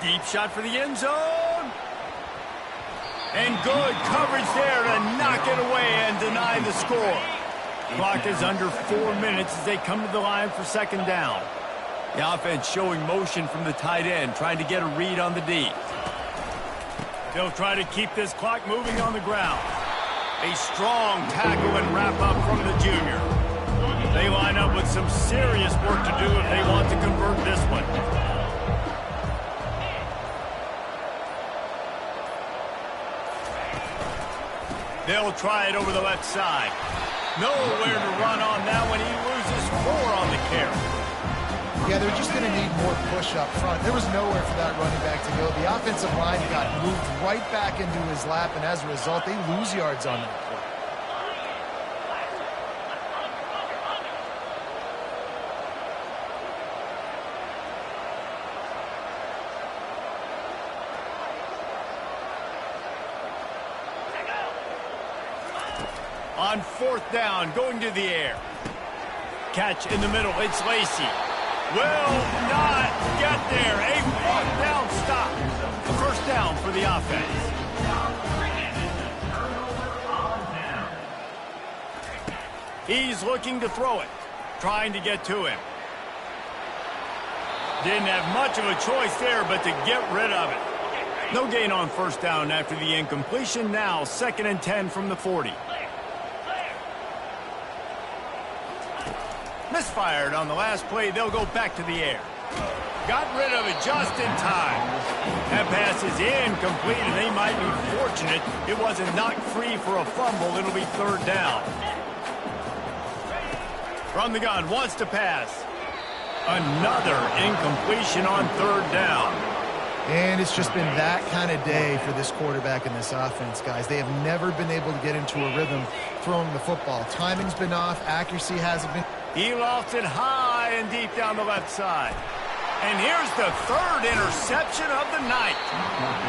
Deep shot for the end zone. And good coverage there to knock it away and deny the score. Clock is under 4 minutes as they come to the line for second down. The offense showing motion from the tight end, trying to get a read on the D. They'll try to keep this clock moving on the ground. A strong tackle and wrap-up from the junior. They line up with some serious work to do if they want to convert this one. They'll try it over the left side. Nowhere to run on that one. He loses 4 on the carry. Yeah, they're just going to need more push up front. There was nowhere for that running back to go. The offensive line got moved right back into his lap, and as a result, they lose yards on that play. On fourth down, going to the air. Catch in the middle. It's Lacey. Will not get there. A fourth down stop. A first down for the offense. He's looking to throw it. Trying to get to him. Didn't have much of a choice there, but to get rid of it. No gain on first down after the incompletion. Now 2nd and 10 from the 40. Misfired on the last play. They'll go back to the air. Got rid of it just in time. That pass is incomplete, and they might be fortunate it wasn't knocked free for a fumble. It'll be 3rd down. From the gun, wants to pass. Another incompletion on 3rd down. And it's just been that kind of day for this quarterback and this offense, guys. They have never been able to get into a rhythm throwing the football. Timing's been off. Accuracy hasn't been. He lofts it high and deep down the left side. And here's the 3rd interception of the night.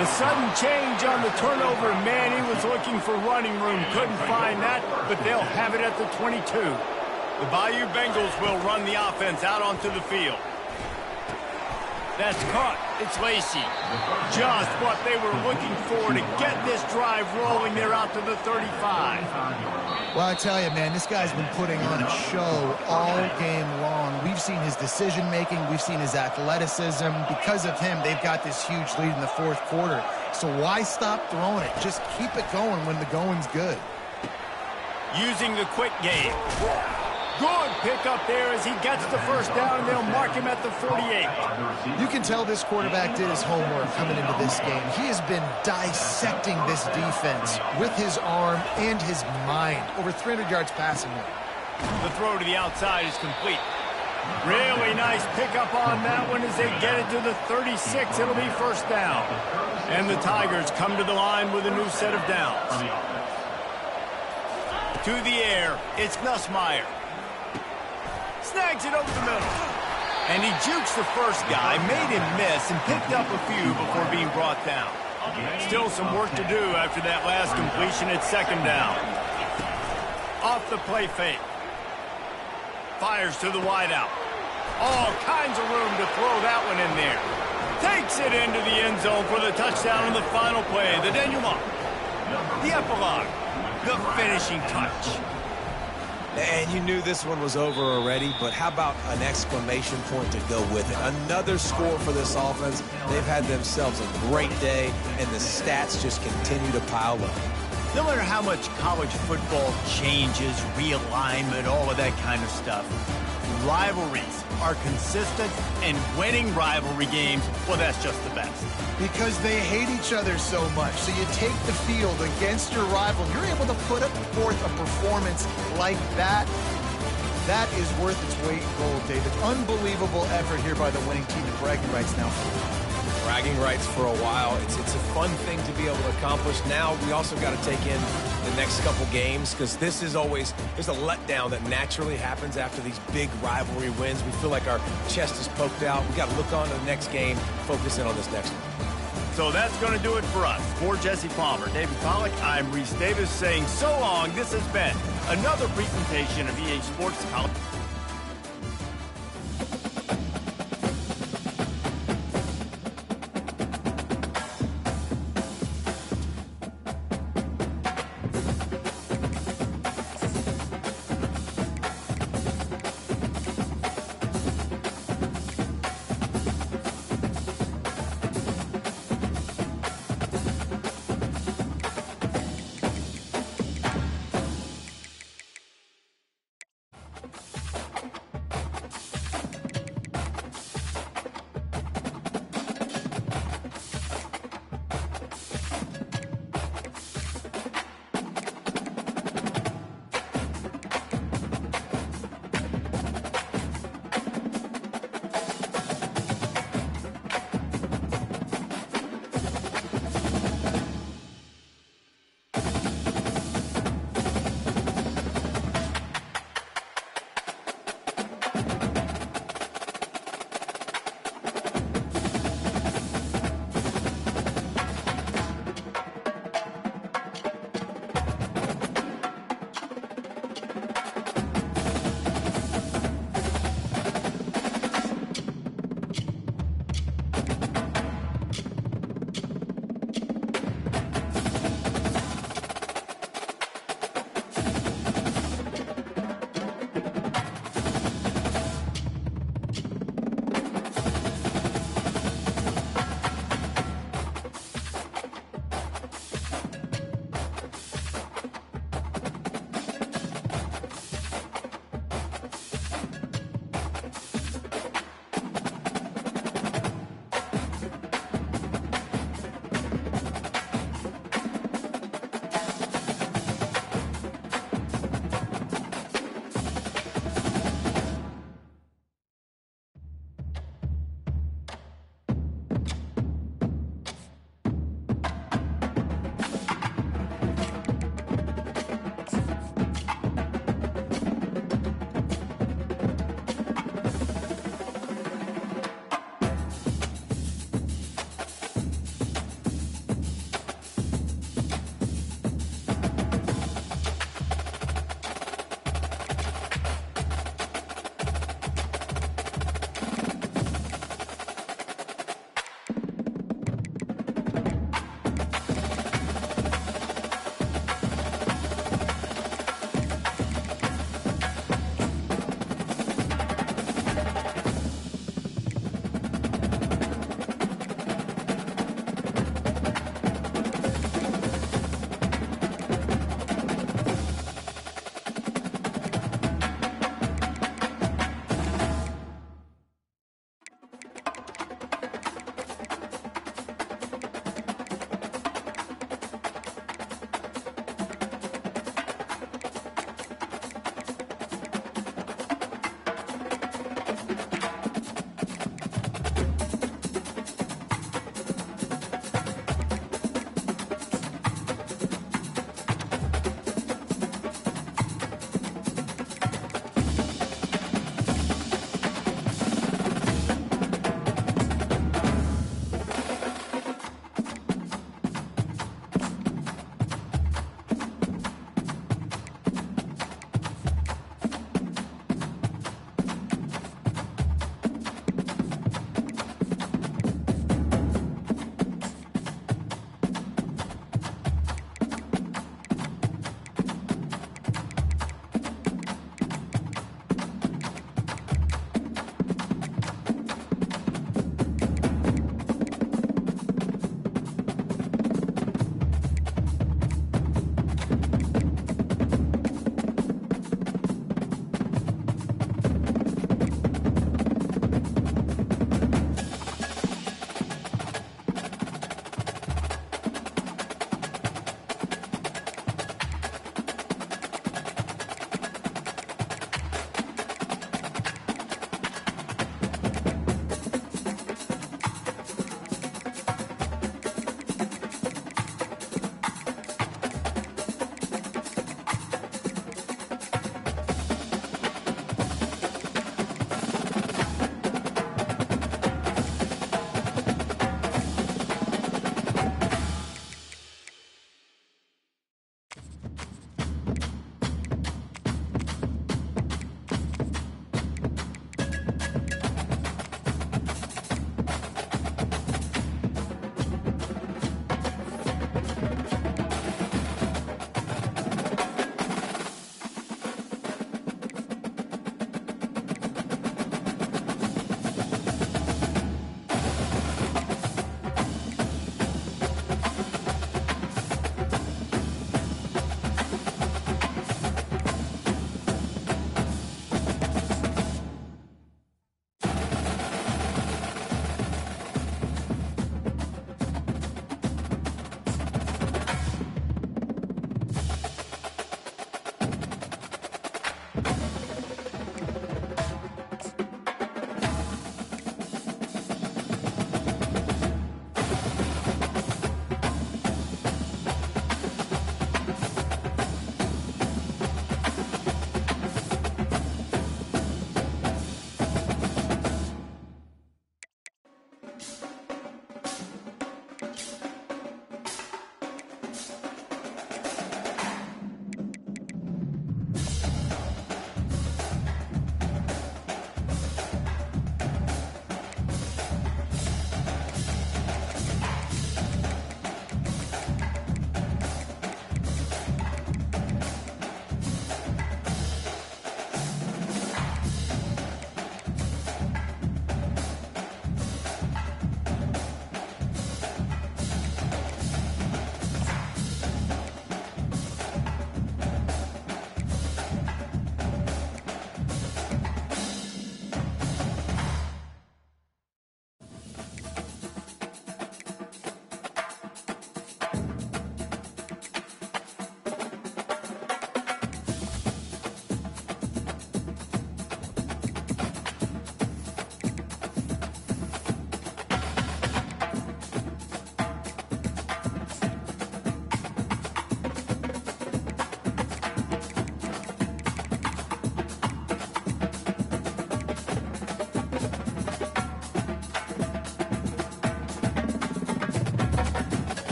The sudden change on the turnover, man, he was looking for running room. Couldn't find that, but they'll have it at the 22. The Bayou Bengals will run the offense out onto the field. That's caught. It's Lacey. Just what they were looking for to get this drive rolling. They're out to the 35. Well, I tell you, man, this guy's been putting on a show all game long. We've seen his decision-making. We've seen his athleticism. Because of him, they've got this huge lead in the 4th quarter. So why stop throwing it? Just keep it going when the going's good. Using the quick game. Good pickup there as he gets the first down, and they'll mark him at the 48. You can tell this quarterback did his homework coming into this game. He has been dissecting this defense with his arm and his mind. Over 300 yards passing him. The throw to the outside is complete. Really nice pickup on that one as they get it to the 36. It'll be first down. And the Tigers come to the line with a new set of downs. To the air, it's Nussmeier. Snags it over the middle. And he jukes the first guy, made him miss, and picked up a few before being brought down. Still some work to do after that last completion at second down. Off the play fake. Fires to the wideout. All kinds of room to throw that one in there. Takes it into the end zone for the touchdown on the final play. The denouement. The epilogue. The finishing touch. And you knew this one was over already, but how about an exclamation point to go with it? Another score for this offense. They've had themselves a great day, and the stats just continue to pile up. No matter how much college football changes, realignment, all of that kind of stuff, rivalries are consistent, and winning rivalry games, well, that's just the best. Because they hate each other so much. So you take the field against your rival. You're able to put forth a performance like that. That is worth its weight in gold, David. Unbelievable effort here by the winning team, and bragging rights now for them. Bragging rights for a while. It's a fun thing to be able to accomplish. Now we also got to take in the next couple games, because this is always, there's a letdown that naturally happens after these big rivalry wins. We feel like our chest is poked out. We got to look on to the next game, focus in on this next one. So that's going to do it for us. For Jesse Palmer, David Pollack, I'm Reese Davis saying so long. This has been another presentation of EA Sports College.